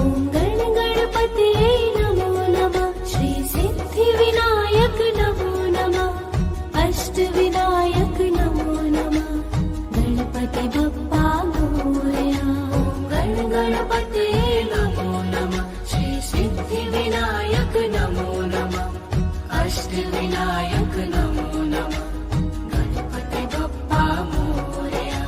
ॐ गणपतये नमो नमः श्री सिद्धिविनायक नमो नमः अष्टविनायक नमो नमः गणपति बप्पा मोरया गणपतये नमो नमः श्री सिद्धिविनायक नमो नमः अष्टविनायक नमो नमः गणपति बप्पा मोरया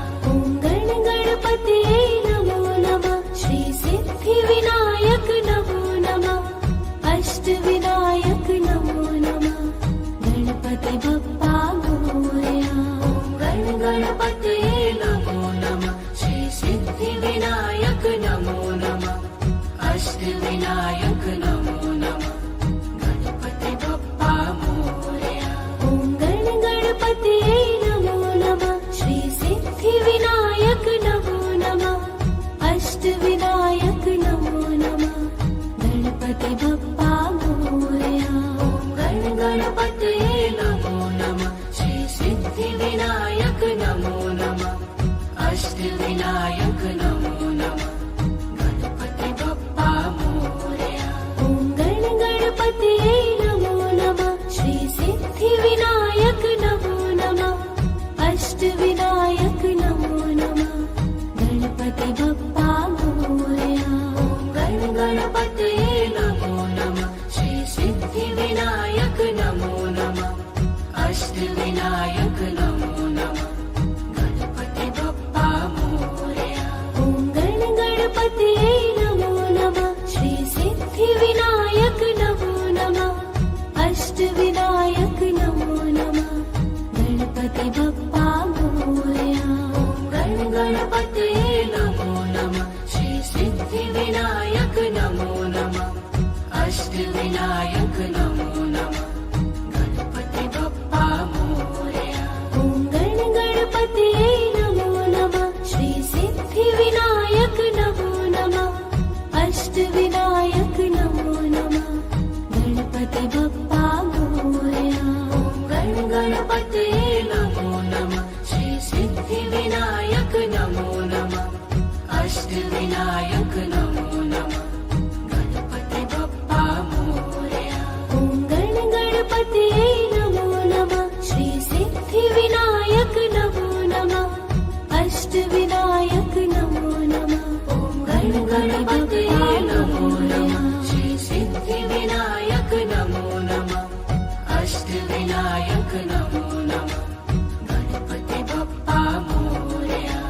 अष्टविनायक नमो नमः गणपति बप्पा मोरया गण गणपतये नमो नमः श्री सिद्धिविनायक नमो नमः अष्टविनायक नमो नमः गणपति बप्पा मोरया ॐ गण गणपतये नमो नमः श्री सिद्धिविनायक नमो नमः अष्टविनायक नमो नमः गणपति बप्पा मोरया गण गणपतये नमो नमः श्री सिद्धिविनायक नमो नमः अष्टविनायक नमो नमः गणपति बप्पा मोरया ॐ गण गणपतये नमो नमः श्री सिद्धिविनायक नमो नमः अष्टविनायक नमो नमः गणपति बप्पा मोरया गण गणपतये नमो नमः श्री सिद्धिविनायक नमो नमः अष्टविनायक नमो नमः गणपति बप्पा मोरया ॐ गण गणपतये नमो नमः श्री सिद्धिविनायक नमो नमः अष्टविनायक नमो नमः गण गणपतये नमो नमः श्री सिद्धिविनायक नमो नमः अष्टविनायक नमो नमः गणपति बप्पा मोरया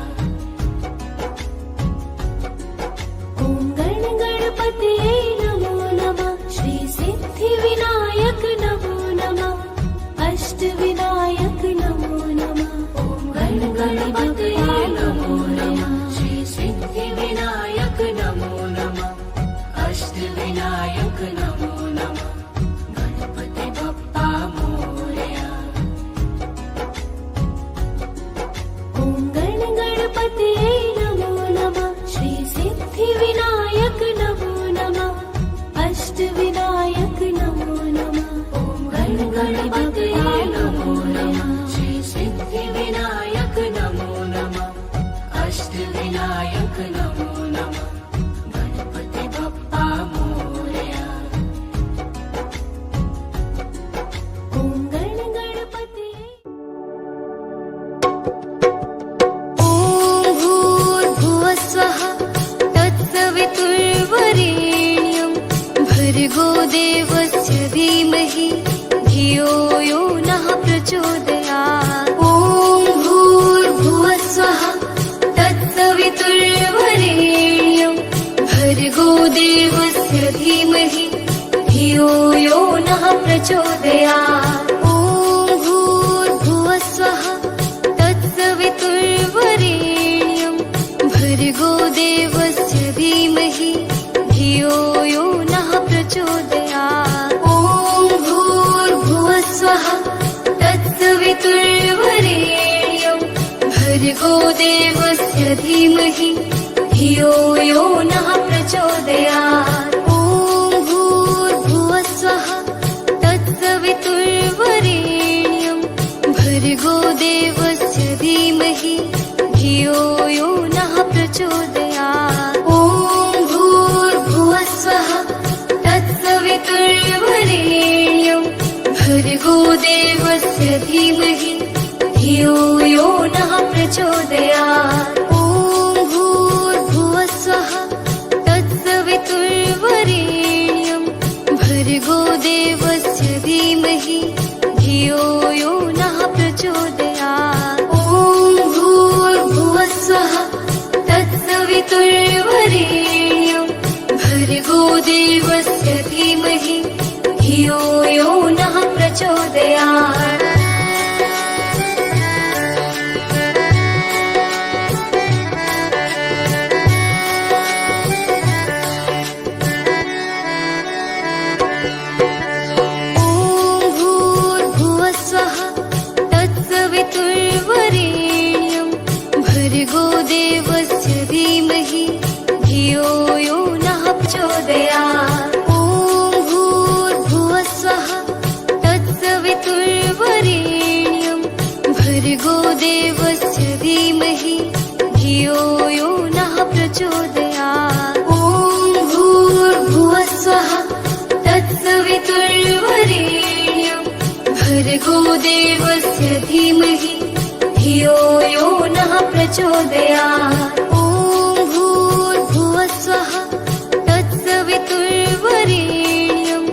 ॐ गण गणपतये नमो नमः श्री सिद्धिविनायक नमो नमः अष्टविनायक नमो नमः गण गणपतये नमो नमः श्री सिद्धिविनायक नमो नमः अष्टविनायक नमो नमः गणपति बप्पा मोरया ॐ गण गणपतये नमो नमः श्री सिद्धिविनायक नमो नमः अष्टविनायक नमो नमः गण गणपतये नमो नमः श्री सिद्धिविनायक नमो नमः अष्टविनायक नमो नमः गणपति बप्पा मोरया ॐ गण गणपतये ॐ भूर्भुवस्वः तत्सवितुर्वरेण्यं भर्गो देवस्य धीमहि धियो यो नः प्रचोदयात् ॐ भूर्भुवस्वः तत्सवितुर्वरेण्यं भर्गो देवस्य धीमहि धियो यो नः प्रचोदयात् ॐ भूर्भुवस्वः तत्सवितुर्वरेण्यं भर्गो देवस्य धीमहि धियो यो नः प्रचोदयात् ॐ भूर्भुवस्वः तत्सवितुर्वरेण्यं भर्गो देवस्य धीमहि धियो यो नः प्रचोदयात् ॐ भूर्भुवस्वः तत्सवितुर्वरेण्यं भर्गो देवस्य धीमहि धियो यो नः प्रचोदयात् ॐ भूर्भुवस्वः तत्सवितुर्वरेण्यं भर्गो देवस्य धीमहि धियो यो नः प्रचोदयात् ॐ भूर्भुवस्वः तत्सवितुर्वरेण्यं भर्गो देवस्य धीमहि धियो यो नः प्रचोदयात् ॐ भूर्भुवस्वः तत्सवितुर्वरेण्यं भर्गो देवस्य धीमहि धियो यो नः प्रचोदयात् ॐ भूर्भुवस्वः तत्सवितुर्वरेण्यं भर्गो देवस्य धीमहि धियो यो नः प्रचोदयात् ॐ भूर्भुवस्वः तत्सवितुर्वरेण्यं भर्गो देवस्य धीमहि धियो यो नः प्रचोदयात् ॐ भूर्भुवस्वः तत्सवितुर्वरेण्यं भर्गो देवस्य धीमहि धियो प्रचोदयात् ॐ भूर्भुवः स्वः तत्सवितुर्वरेण्यं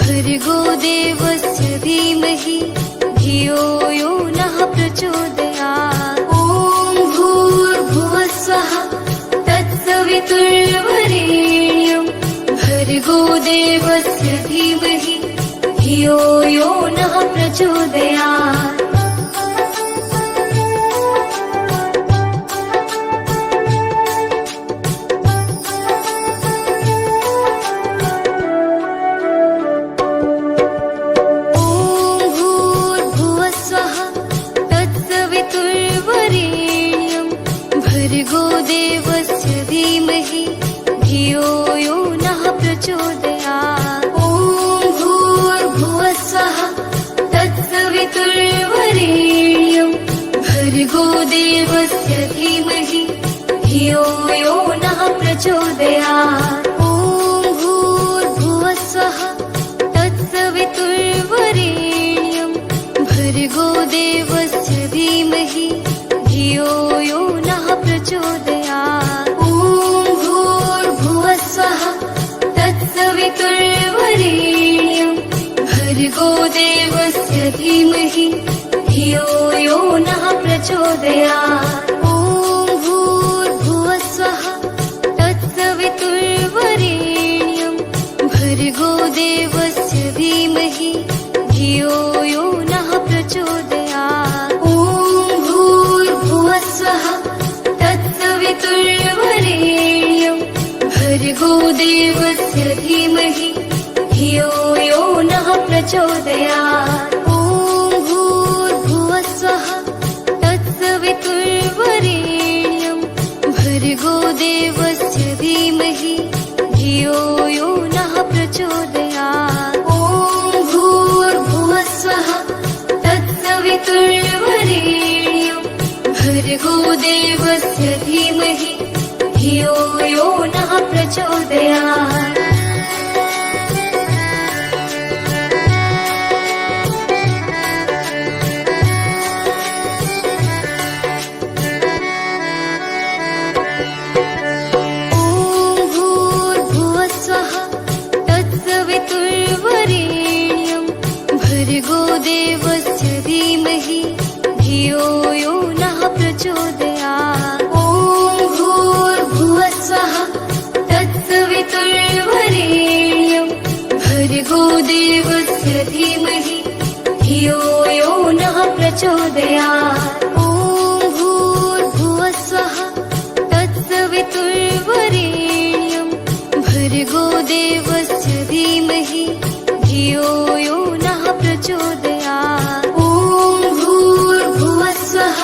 भर्गो देवस्य धीमहि धियो यो नः प्रचोदयात् ॐ भूर्भुवः स्वः तत्सवितुर्वरेण्यं भर्गो देवस्य धीमहि धियो यो नः प्रचोदयात् भर्गो देवस्य धीमहि धियो यो नः प्रचोदयात् ॐ भूर्भुवः स्वः तत्सवितुर्वरेण्यं भर्गो देवस्य धीमहि धियो यो नः प्रचोदयात् ॐ भूर्भुवः स्वः तत्सवितुर्वरेण्यं भर्गो देवस्य धीमहि धियो यो नः प्रचोदयात् ॐ भूर्भुवः स्वः तत्सवितुर्वरेण्यं भर्गो देवस्य धीमहि धियो यो नः प्रचोदयात् ॐ भूर्भुवः स्वः तत्सवितुर्वरेण्यं भर्गो देवस्य धीमहि धियो यो नः प्रचोदयात् ॐ भूर्भुवः स्वः तत्सवितुर्वरेण्यं भर्गो देवस्य धीमहि धियो यो नः प्रचोदयात् ॐ भूर्भुवः स्वः तत्सवितुर्वरेण्यं भर्गो देवस्य धीमहि धियो यो नः प्रचोदयात् ॐ भूर्भुवः स्वः तत्सवितुर्वरेण्यं भर्गो देवस्य धीमहि धियो यो नः प्रचोदयात् ॐ भूर्भुवः स्वः तत्सवितुर्वरेण्यं भर्गो देवस्य धीमहि धियो यो नः प्रचोदयात् ॐ भूर्भुवः स्वः तत्सवितुर्वरेण्यं भर्गो देवस्य धीमहि धियो यो नः प्रचोदयात् ॐ भूर्भुवः स्वः तत्सवितुर्वरेण्यं भर्गो देवस्य धीमहि धियो यो नः प्रचोदयात् ॐ भूर्भुवः स्वः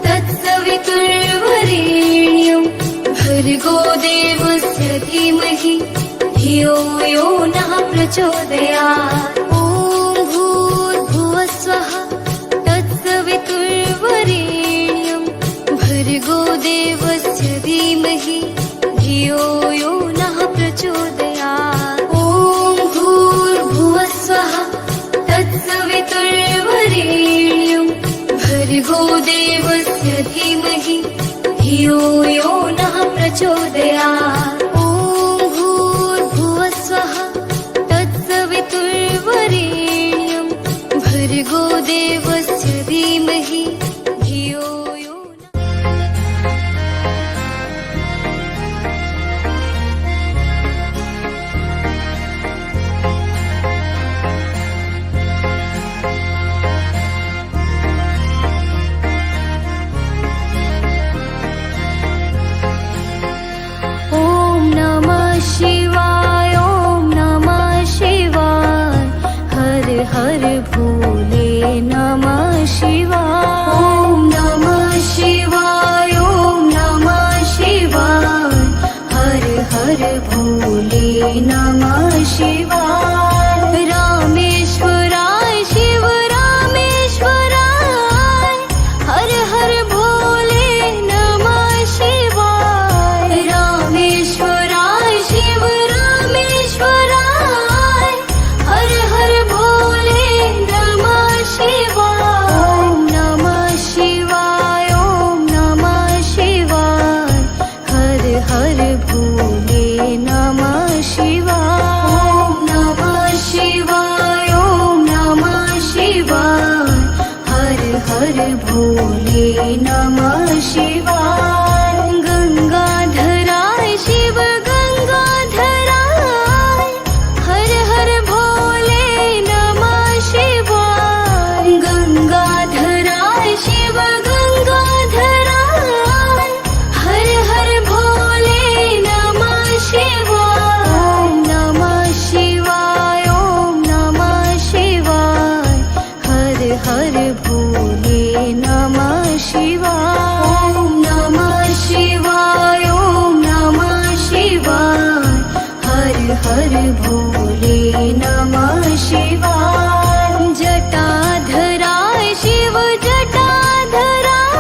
तत्सवितुर्वरेण्यं भर्गो देवस्य धीमहि धियो यो नः प्रचोदयात् ॐ भूर्भुवः स्वः तत्सवितुर्वरेण्यं भर्गो देवस्य धीमहि धियो यो नः प्रचोदयात् ॐ भूर्भुवः स्वः तत्सवितुर्वरेण्यं भर्गो देवस्य धीमहि धियो यो नः प्रचोदयात् ॐ भूर्भुवः स्वः तत्सवितुर्वरेण्यं भर्गो देवस्य धीमहि धियो यो ॐ नमः शिवाय ॐ नमः शिवाय हर हर भोले नमः शिवाय ॐ नमः शिवाय ॐ नमः शिवाय हर हर भोले नमः शिवाय रामेश्वराय शिव रामेश्वराय हर हर भोले नमः शिवाय रामेश्वराय शिव रामेश्वराय हर हर भोले नमः शिवाय ॐ नमः शिवाय ॐ नमः हर भोले नमः शिवाय गंगाधराय शिव गंगाधराय हर हर भोले नमः शिवाय गंगाधराय शिव गंगाधराय हर हर भोले नमः शिवाय ओम नमः शिवाय ओम नमः शिवाय हर हर भोले नमः शिवाय ओम नमः शिवाय ओम नमः शिवाय हर हर भोले नमः शिवाय जटाधराय शिव जटाधराय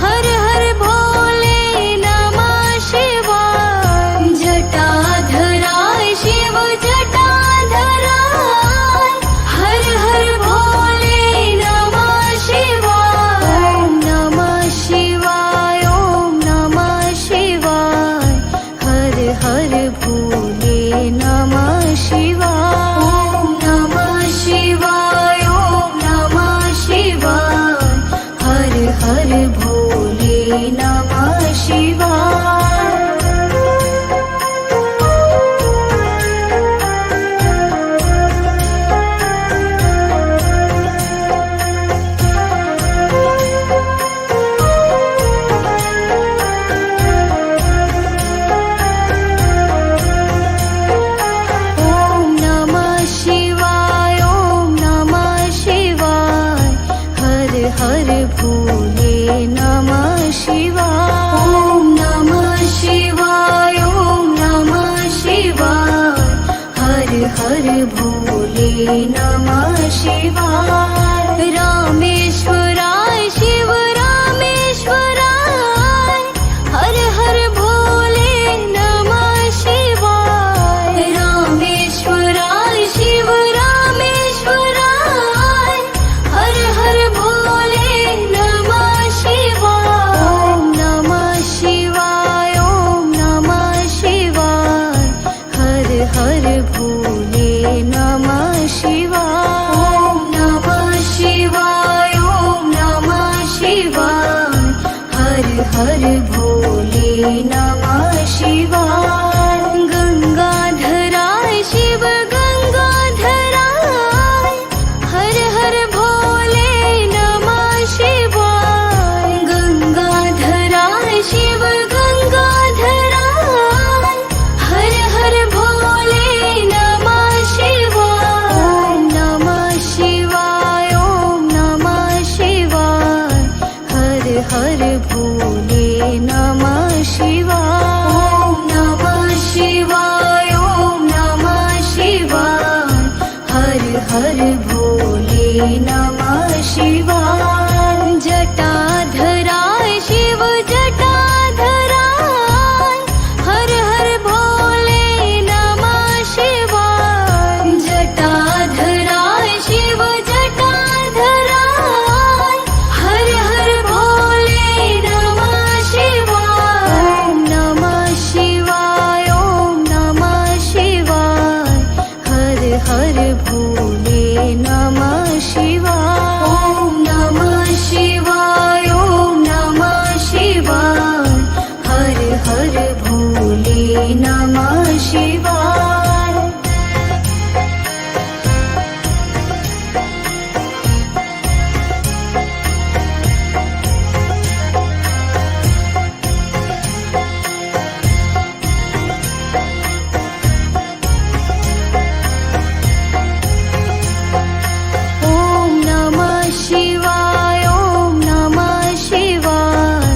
हर हर भोले नमः शिवाय जटाधराय शिव जटाधराय हर हर भोले नमः शिवाय ओम नमः शिवाय ओम नमः शिवाय हर हर भोले नमः शिवाय ओम नमः शिवाय ओम नमः शिवाय हर हर भोले नमः शिवाय ओम नमः शिवाय ओम नमः शिवाय हर हर भोले नमः शिवाय ओम नमः शिवाय ओम नमः शिवाय हर हर भोले नमः शिवाय रामेश्वराय शिव रामेश्वराय हर हर भोले नमः शिवाय रामेश्वराय शिव रामेश्वराय हर हर भोले नमः शिवाय ओम नमः शिवाय ओम नमः शिवाय हर हर भोले नमः शिवाय ओम नमः शिवाय ओम नमः शिवाय हर हर भोले नमः शिवाय गंगाधराय शिव गंगाधराय हर हर भोले नमः शिवाय गंगाधराय शिव गंगाधराय हर हर भोले नमः शिवाय ओम नमः शिवाय ओम नमः शिवाय हर हर भोले नमः शिवाय ओम नमः शिवाय ओम नमः शिवाय हर हर भोले नमः शिवाय जटाधराय शिव जटाधराय हर हर भोले नमः शिवाय जटाधराय शिव जटाधराय हर हर भोले नमः शिवाय ओम नमः शिवाय ओम नमः शिवाय हर हर भोले नमः शिवाय ओम नमः शिवाय ओम नमः शिवाय हर हर भोले नमः शिवाय ओम नमः शिवाय ओम नमः शिवाय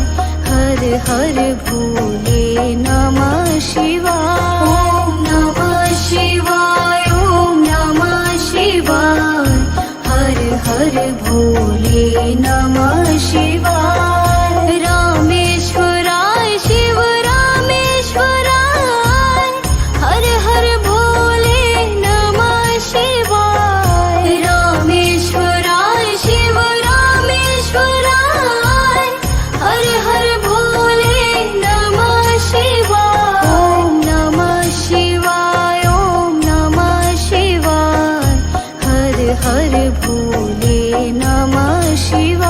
हर हर भोले नमः शिवाय ओम नमः शिवाय ओम नमः शिवाय हर हर भोले नमः शिवाय रामेश्वराय शिव रामेश्वराय हर हर भोले नमः शिवाय रामेश्वराय शिव रामेश्वराय हर हर भोले नमः शिवाय ओम नमः शिवाय ओम नमः शिवाय हर हर भोले नमः शिवाय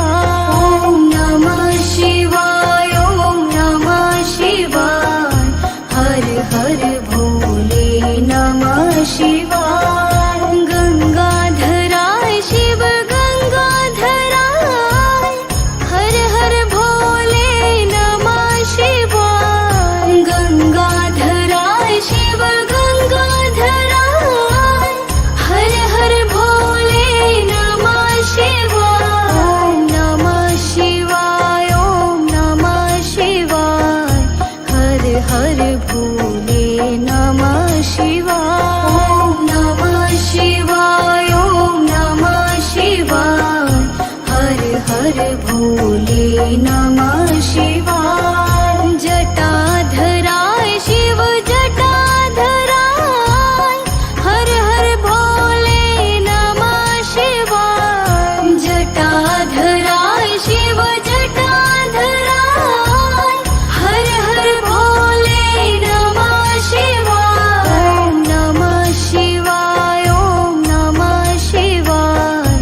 हर भोले नमः शिवाय। जटाधराय शिव जटाधराय, हर हर भोले नमः शिवाय। जटाधराय शिव जटाधराय, हर हर भोले नमः शिवाय। ॐ नमः शिवाय, ॐ नमः शिवाय,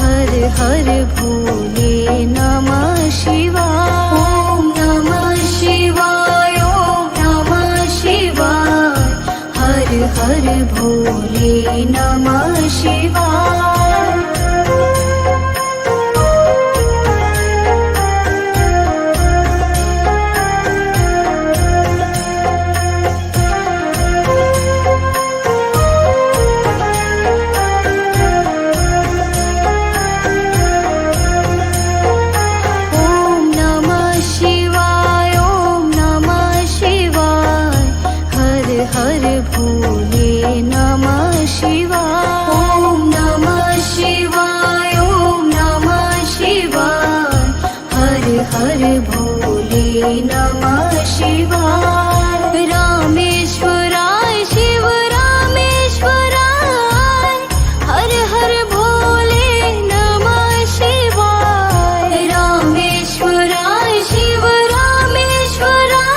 हर हर भोले नमः शिवाय। ॐ नमः शिवाय, ॐ नमः शिवाय, हर हर भोले नमः शिवाय। नमः शिवाय। रामेश्वराय शिव रामेश्वराय, हर हर भोले नमः शिवाय। रामेश्वराय शिव रामेश्वराय,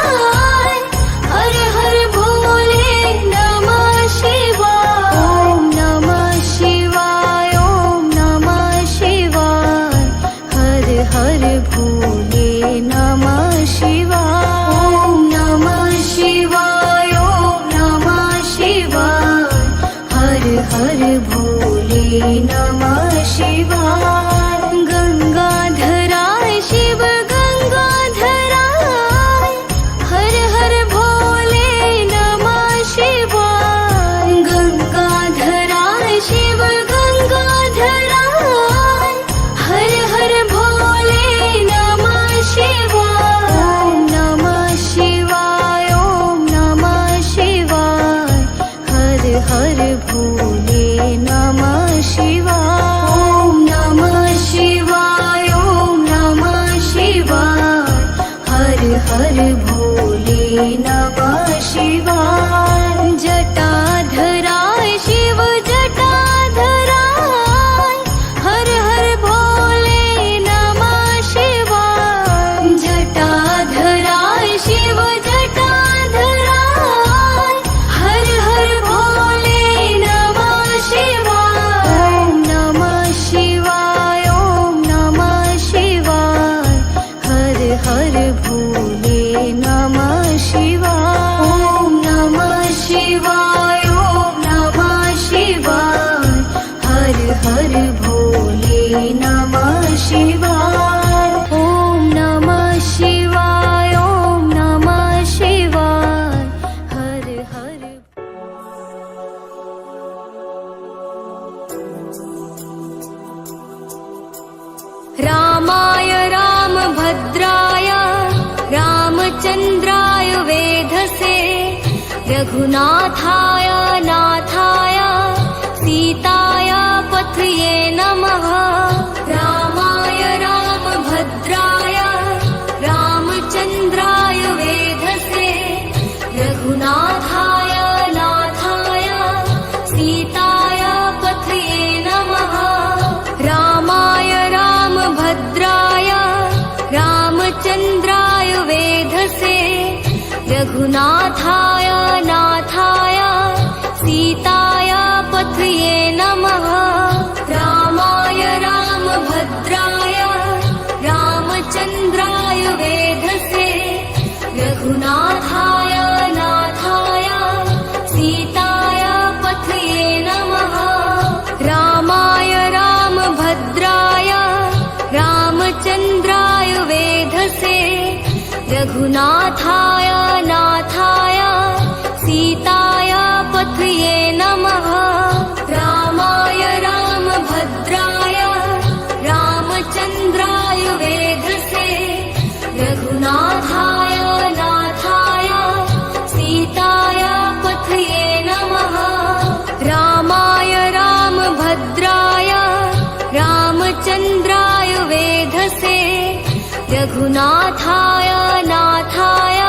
हर हर भोले नमः शिवाय। ॐ नमः शिवाय, ॐ नमः शिवाय, हर हर भोले नमः शिवाय। ॐ नमः शिवाय, ॐ नमः शिवाय, हर हर भोले नमः शिवाय। गंगाधराय शिव गंगाधराय, हर हर भोले नमः शिवाय। गंगाधराय शिव गंगाधराय, हर हर भोले नमः शिवाय। ॐ नमः शिवाय, ॐ नमः शिवाय, हर हर भोले नमः शिवाय। ॐ नमः शिवाय, ॐ नमः शिवाय, हर हर भोले नमः शिवाय। जटाधराय शिव जटाधराय, हर हर भोले नमः शिवाय। जटाधराय शिव जटाधराय, हर हर भोले नमः शिवाय। ॐ नमः शिवाय, ॐ नमः शिवाय, हर हर भोले नमः शिवाय। ॐ नमः शिवाय, ॐ नमः शिवाय, हर हर भोले नमः शिवाय। ॐ नमः शिवाय, ॐ नमः शिवाय, हर हर। रामाय रामभद्राय रामचन्द्राय वेधसे, रघुनाथाय नाथाय सीताय पथये नमः। रामाय रामभद्राय रामचन्द्राय वेधसे, रघुनाथाय नाथाय सीताय पथये नमः। रामाय रामभद्राय रामचन्द्राय वेधसे, रघुनाथाय नाथाय सीताय पथये नमः। रामाय रामभद्राय रामचन्द्राय वेधसे, रघुनाथाय नाथाय सीताय पथये नमः। रामाय रामभद्राय रामचन्द्राय वेधसे, रघुनाथाय नाथाय सीताय पथये नमः। रामाय रामभद्राय रामचन्द्राय वेधसे, रघुनाथाय नाथाय सीताय पथये नमः। रामाय रामभद्राय रामचन्द्राय वेधसे, रघुनाथाय नाथाय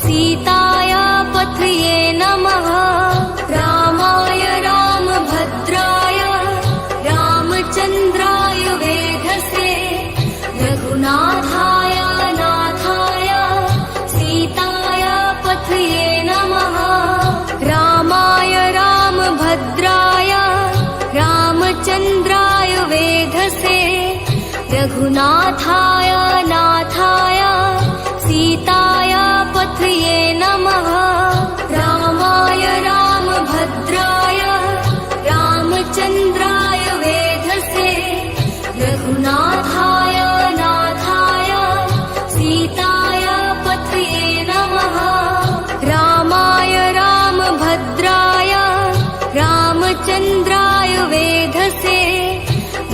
सीताय पथये नमः रामाय रामभद्राय रामचन्द्राय वेधसे रघुनाथाय नाथाय सीताय पथये नमः रामाय रामभद्राय रामचन्द्राय वेधसे रघुनाथाय नाथाय सीताय पथये नमः रामाय रामभद्राय रामचन्द्राय वेधसे रघुनाथाय नाथाय सीताय पथये नमः रामाय रामभद्राय रामचन्द्राय वेधसे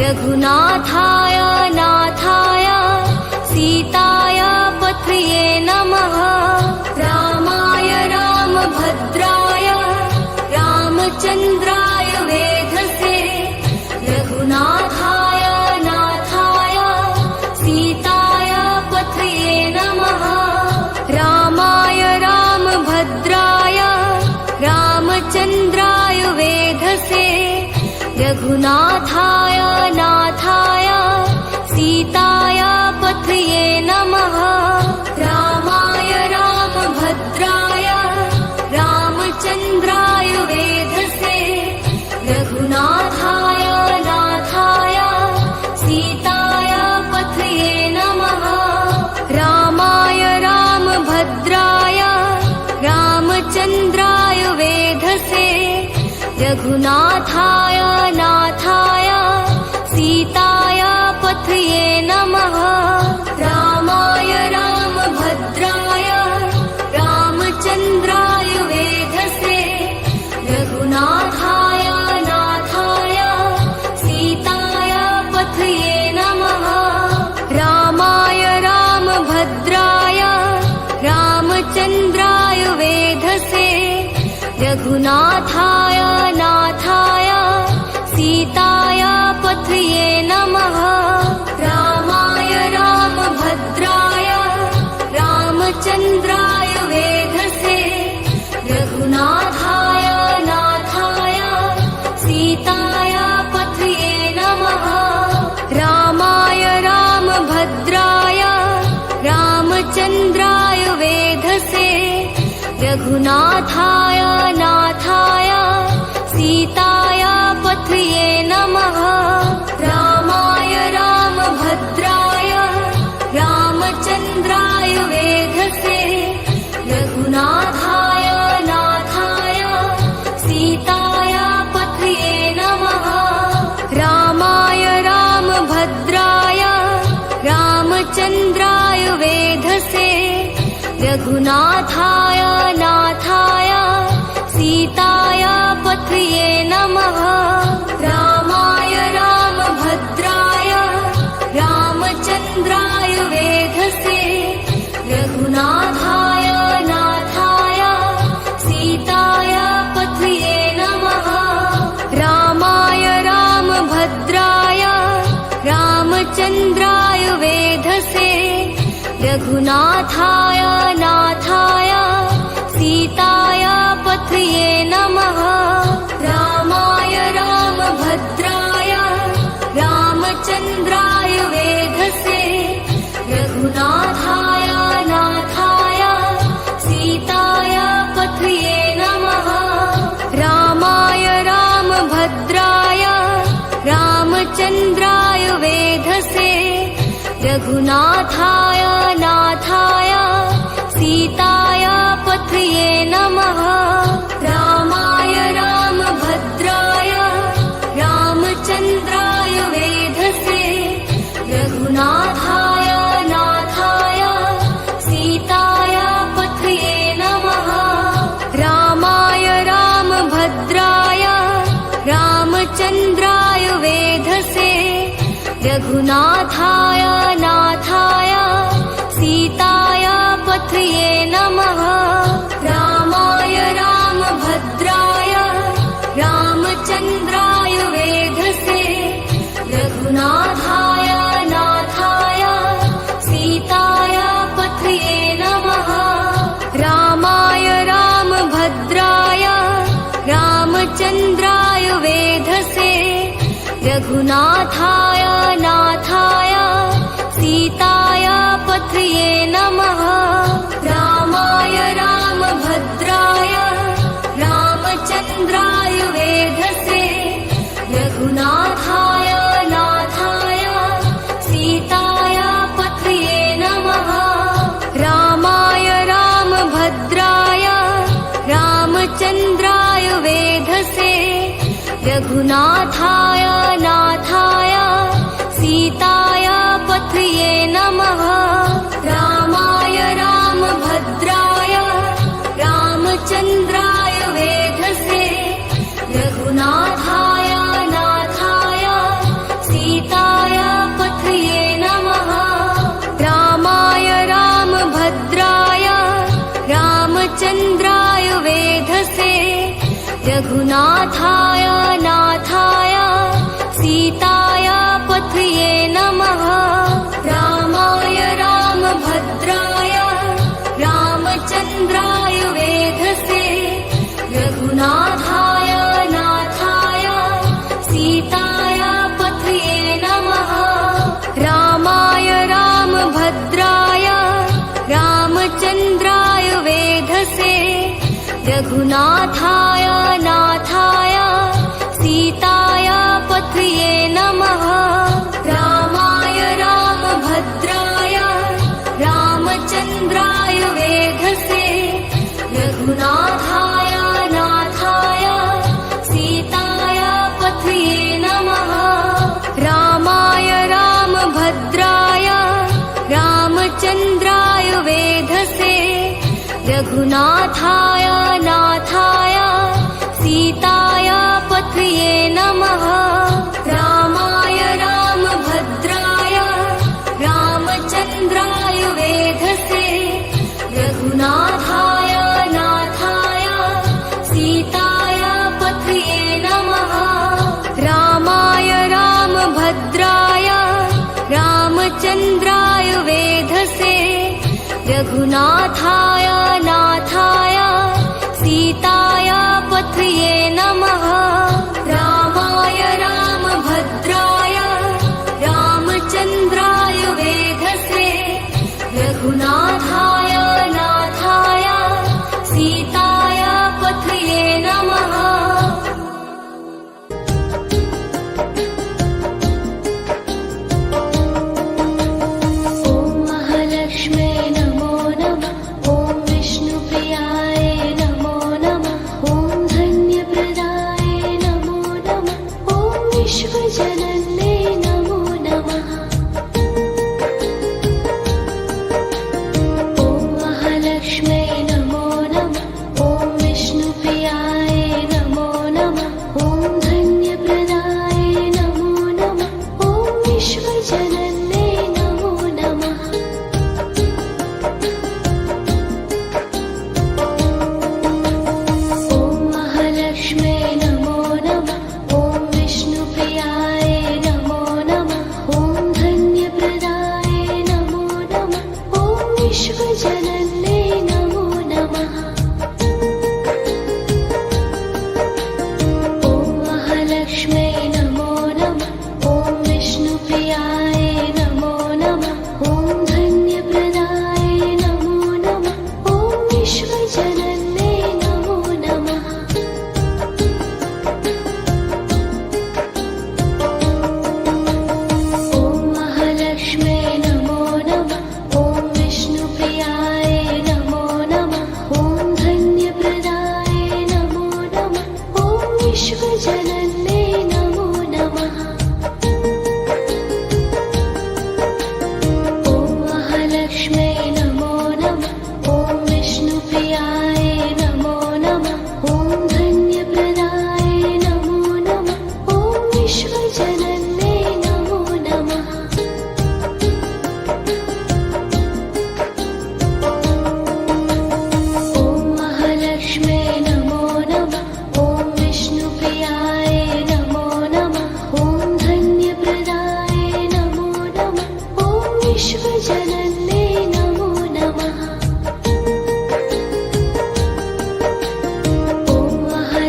रघुनाथाय नाथाय सीताय पथये नमः रामाय रामभद्राय रामचन्द्राय वेधसे रघुनाथाय नाथाय सीताय पथये नमः रामाय रामभद्राय रामचन्द्राय वेधसे रघुनाथाय नाथाय सीताय पथये नमः रामाय रामभद्राय रामचन्द्राय वेधसे रघुनाथाय नाथाय सीताय पथये नमः रामाय रामभद्राय रामचन्द्राय वेधसे रघुनाथाय नाथाय सीताय पथये नमः रामाय रामभद्राय रामचन्द्राय वेधसे रघुनाथाय नाथाय सीताय पथये नमः रामाय रामभद्राय रामचन्द्राय वेधसे रघुनाथाय नाथाय सीताय पथये नमः रामाय रामभद्राय रामचन्द्राय वेधसे रघुनाथाय नाथाय सीताय पथये नमः रामाय रामभद्राय रामचन्द्राय वेधसे रघुनाथाय नाथाय सीताय पथये नमः रामाय रामभद्राय रामचन्द्राय वेधसे रघुनाथाय नाथाय सीताय पथये नमः रामाय रामभद्राय रामचन्द्राय वेधसे रघुनाथाय नाथाय सीताय पथये नमः रामाय रामभद्राय रामचन्द्राय वेधसे रघुनाथाय नाथाय सीताय पथये नमः रामाय रामभद्राय रामचन्द्राय वेधसे रघुनाथाय नाथाय सीताय पथये नमः रामाय रामभद्राय रामचन्द्राय वेधसे रघुनाथाय नाथाय सीताय पथये नमः रामाय रामभद्राय रामचन्द्राय वेधसे रघुनाथाय नाथाय सीताय पथये नमः रामाय रामभद्राय रामचन्द्राय वेधसे रघुनाथाय नाथाय सीताय पथये नमः रामाय रामभद्राय रामचन्द्राय वेधसे रघुनाथाय नाथाय सीताय पथये नमः रामाय रघुनाथाय नाथाय सीताय पथये नमः रामाय रामभद्राय रामचन्द्राय वेधसे रघुनाथाय नाथाय सीताय पथये नमः रामाय रामभद्राय रामचन्द्राय वेधसे रघुनाथाय नाथाय सीताय पथये नमः रामाय रामभद्राय रामचन्द्राय वेधसे रघुनाथाय नाथाय सीताय पथये नमः रामाय रामभद्राय रामचन्द्राय वेधसे रघुनाथाय नाथाय सीताय पथये नमः रामाय रामभद्राय रामचन्द्राय वेधसे रघुनाथाय नाथाय सीताय पथये नमः रामाय रामभद्राय रामचन्द्राय वेधसे रघुनाथाय नाथाय सीताय पथये नमः रामाय रामभद्राय रामचन्द्राय वेधसे रघुनाथाय नाथाय सीताय पथये नमः रामाय रामभद्राय रामचन्द्राय वेधसे रघुनाथाय नाथाय सीताय पथये नमः रामाय रामभद्राय रामचन्द्राय वेधसे रघुनाथाय नाथाय सीताय पथये नमः रामाय रामभद्राय रामचन्द्राय वेधसे रघुनाथाय नाथाय सीताय पथये नमः रामाय रामभद्राय रामचन्द्राय वेधसे रघुनाथाय नाथाय सीताय पथये नमः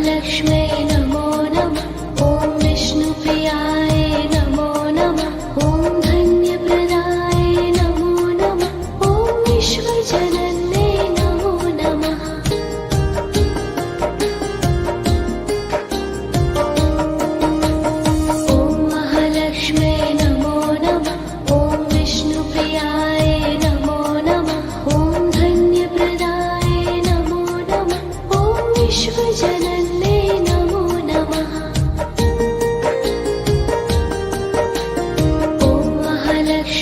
लक्ष्मे नमो नमः ॐ विष्णुप्रियाय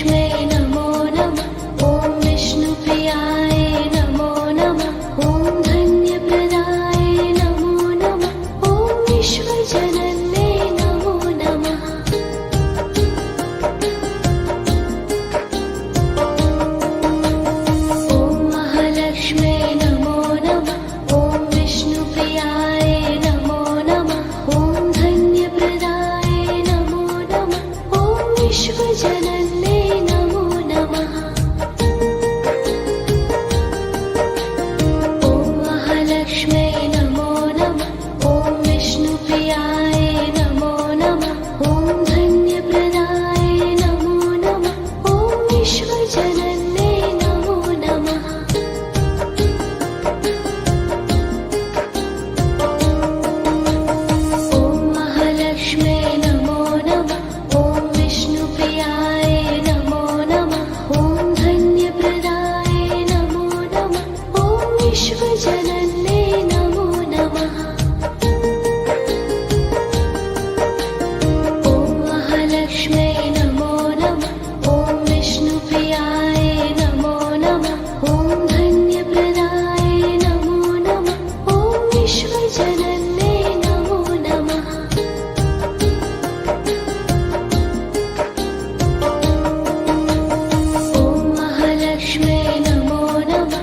महालक्ष्म्यै नमो नमः ॐ विष्णुप्रियाय नमो नमः ॐ धन्यप्रदाय नमो नमः ॐ विश्वजनन्यै नमो नमः ॐ महालक्ष्म्यै नमो नमः ॐ विष्णुप्रियाय नमो नमः ॐ धन्यप्रदाय नमो नमः ॐ विश्वजनन्यै नमो नमः ॐ महालक्ष्म्यै नमो नमः ॐ विष्णुप्रियाय नमो नमः ॐ धन्यप्रदाय नमो नमः ॐ विश्वजनन्यै नमो नमः ॐ महालक्ष्म्यै नमो नमः ॐ विष्णुप्रियाय नमो नमः ॐ धन्यप्रदाय नमो नमः ॐ विश्वजनन्यै नमो नमः ॐ महालक्ष्म्यै नमो नमः ॐ विष्णुप्रियाय नमो नमः ॐ धन्यप्रदाय नमो नमः ॐ विश्वजनन्यै नमो नमः ॐ महालक्ष्म्यै नमो नमः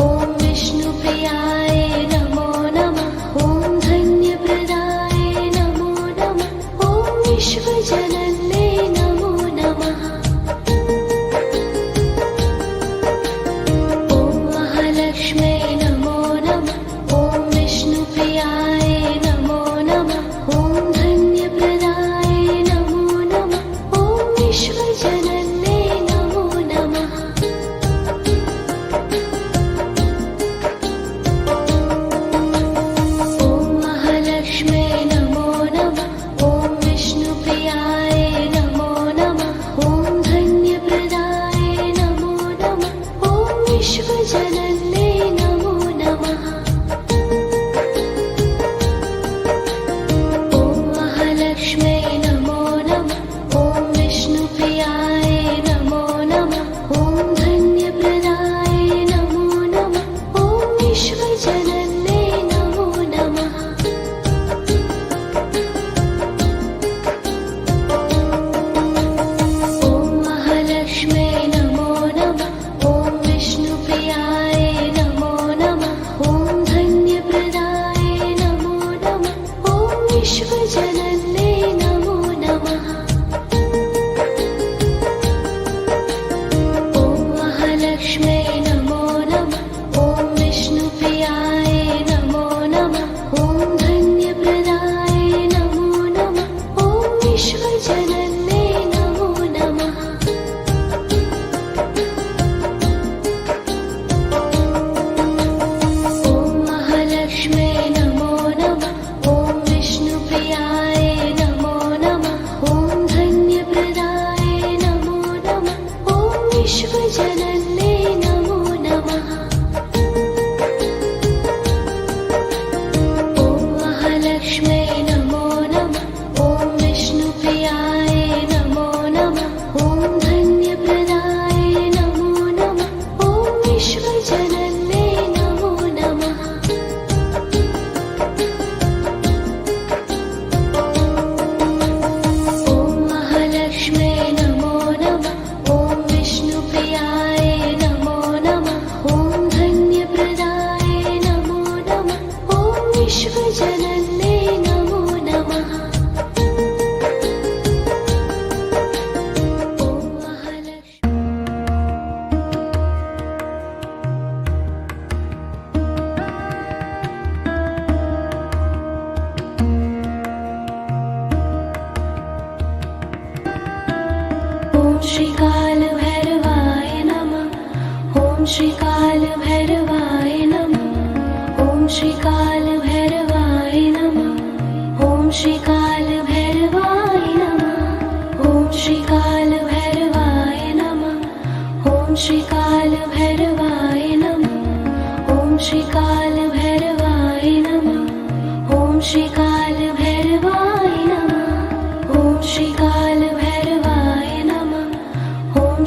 ॐ विष्णुप्रियाय नमो नमः ॐ धन्यप्रदाय नमो नमः ॐ विश्वजनन्यै नमो नमः ॐ महालक्ष्म्यै नमो नमः ॐ विष्णुप्रियाय नमो नमः ॐ धन्यप्रदाय नमो नमः ॐ विश्वजनन्यै नमो नमः ॐ महालक्ष्म्यै नमो नमः ॐ विष्णुप्रियाय नमो नमः ॐ धन्यप्रदाय नमो नमः ॐ विश्वजनन्यै नमो नमः ॐ महालक्ष्म्यै नमो नमः ॐ विष्णुप्रियाय नमो नमः ॐ धन्यप्रदाय नमो नमः ॐ विश्वजनन्यै नमो नमः ॐ महालक्ष्म्यै नमो नमः ॐ विष्णुप्रियाय नमो नमः ॐ धन्यप्रदाय नमो नमः ॐ विश्वजनन्यै नमो नमः ॐ महालक्ष्म्यै नमो नमः ॐ विष्णुप्रियाय नमो नमः ॐ धन्यप्रदाय नमो नमः ॐ विश्वजनन्यै नमो नमः ॐ महालक्ष्म्यै नमो नमः ॐ विष्णुप्रियाय नमो नमः ॐ धन्यप्रदाय नमो नमः ॐ विश्वजनन्यै नमो नमः ॐ महालक्ष्म्यै नमो नमः ॐ विष्णुप्रियाय नमो नमः ॐ धन्यप्रदाय नमो नमः ॐ विश्वजनन्यै नमो नमः ॐ महालक्ष्म्यै नमो नमः ॐ विष्णुप्रियाय नमो नमः ॐ धन्यप्रदाय नमो नमः ॐ विश्वजनन्यै नमो नमः ॐ महालक्ष्म्यै ॐ श्रीकालभैरवाय नमः ॐ श्रीकालभैरवाय नमः ॐ श्रीकालभैरवाय नमः ॐ श्रीकालभैरवाय नमः ॐ श्रीकालभैरवाय नमः ॐ श्रीकालभैरवाय नमः ॐ श्रीकालभैरवाय नमः ॐ श्रीकालभैरवाय नमः ॐ श्रीकालभैरवाय नमः ॐ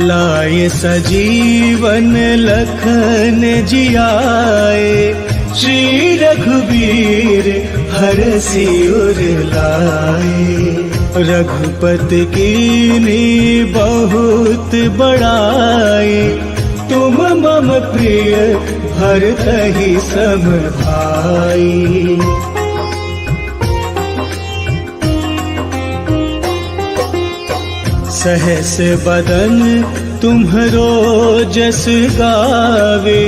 लाए सजीवन लखन जियाए, श्री रघुबीर हरषि उर लाए। रघुपति कीन्ही बहुत बड़ाई, तुम मम प्रिय भरतहि सम भाई। सहस बदन तुम्हरो जस गावे,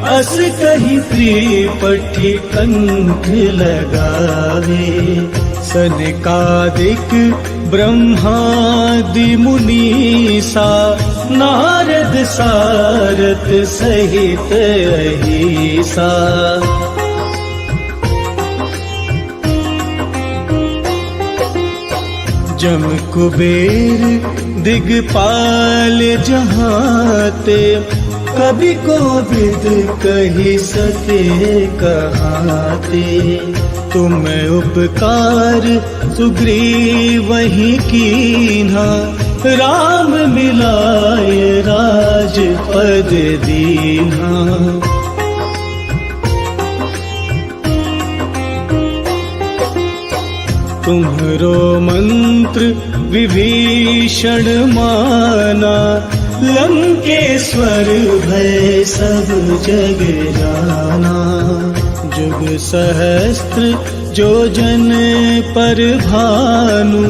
अस कहि त्रिपठी कंठ लगावे। सनकादिक ब्रह्मादि मुनीसा, नारद सारथ सहित अहिसा। जम कुबेर दिगपाल जहाते, कभी कोविद कही सके कहाते। तुम उपकार सुग्रीवहि कीन्हा, राम मिलाए राजपद दीन्हा। तुम्हरो मंत्र विभीषण माना, लंकेश्वर भय सब जग जाना। जुग सहस्त्र जो जन पर भानु,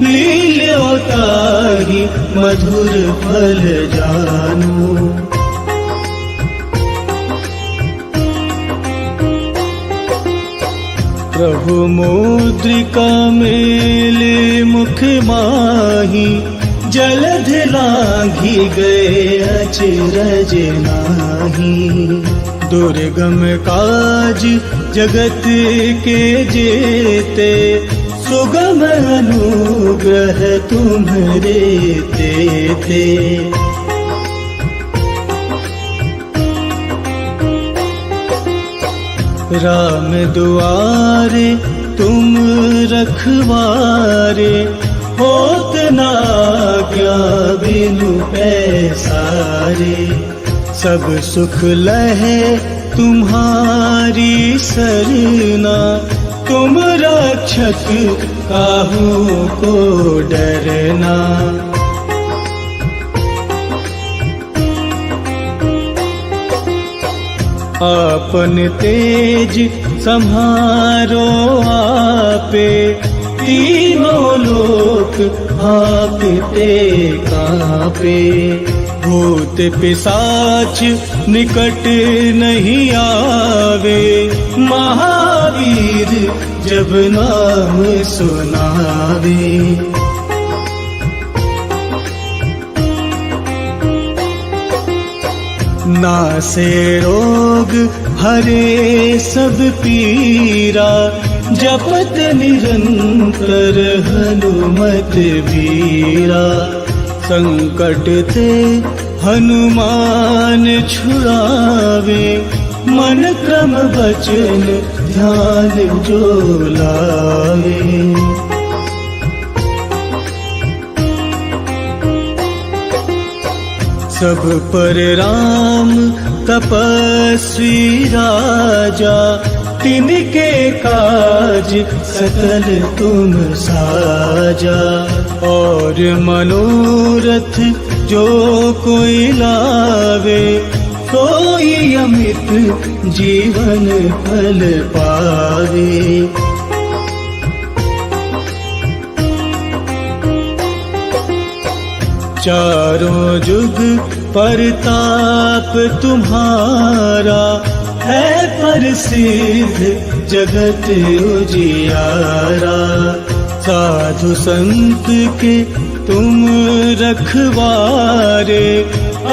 लील्योताहि मधुर फल जानू। प्रभु मुद्रिका मेले मुख माही, जलध लांघी गए अचरज नाही। दुर्गम काज जगत के जेते, सुगम अनुग्रह तुम्हरे तेते। राम दुआरे तुम रखवारे, होत न आज्ञा बिनु पैसारे। सब सुख लहे तुम्हारी सरना, तुम रक्षक काहू को डरना। आपन तेज सम्हारो आपे, तीनों लोक भापते कांपे। भूत पिशाच निकट नहीं आवे, महावीर जब नाम सुनावे। नासे रोग हरे सब पीरा, जपत निरंतर हनुमत वीरा। संकट ते हनुमान छुड़ावे, मन क्रम वचन ध्यान जो लावे। सब पर राम तपस्वी राजा, तिनके काज सकल तुम साजा। और मनोरथ जो कोई लावे, सोई अमित जीवन फल पावे। चारों जुग परताप तुम्हारा, है प्रसिद्ध जगत उजियारा। साधु संत के तुम रखवारे,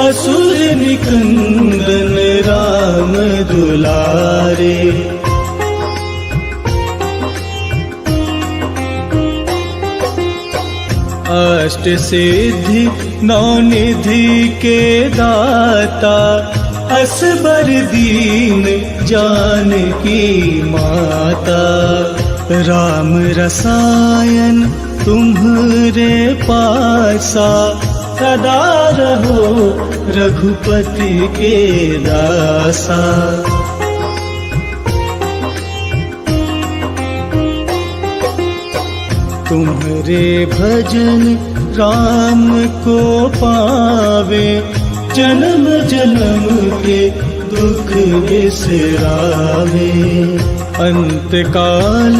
असुर निकंदन राम दुलारे। अष्ट सिद्धि नौ निधि के दाता, असबर दीन जानकी माता। राम रसायन तुम्हरे पासा, सदा रहो रघुपति के दासा। तुम्हारे भजन राम को पावे, जन्म जन्म के दुख बिसरावे। अंत काल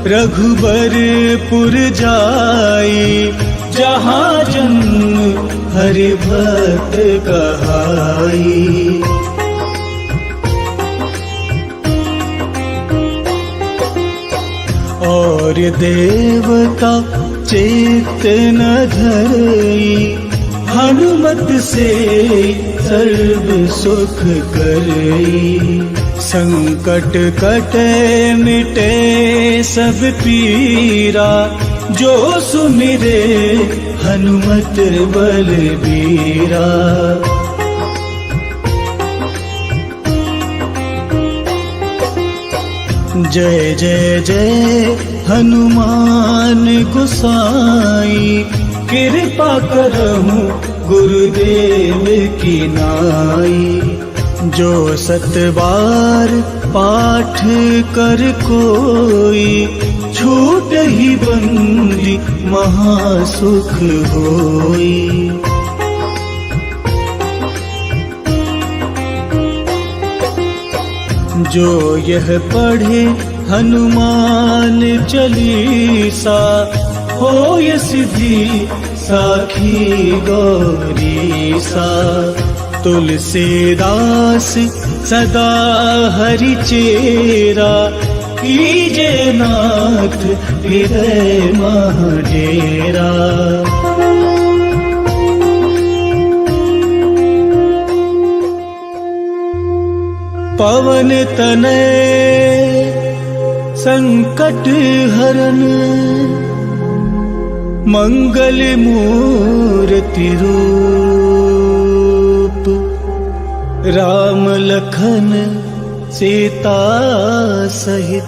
रघुबरपुर जाई, जहाँ जन्म हरि भक्त कहाई। और देवता चेत न धरई, हनुमत से सर्व सुख करई। संकट कटे मिटे सब पीरा, जो सुमिरे हनुमत बलबीरा। जय जय जय हनुमान गोसाई, कृपा करहु गुरुदेव की नाई। जो 7 बार पाठ कर कोई, छूट ही बंदी महासुख होई। जो यह पढ़े हनुमान चालीसा, होय सिद्धि साखी गौरीसा। तुलसीदास सदा हरि चेरा, कीजे नाथ हृदय मह डेरा। पवन तनय संकट हरन, मंगल मूर्ति रूप। राम लखन सीता सहित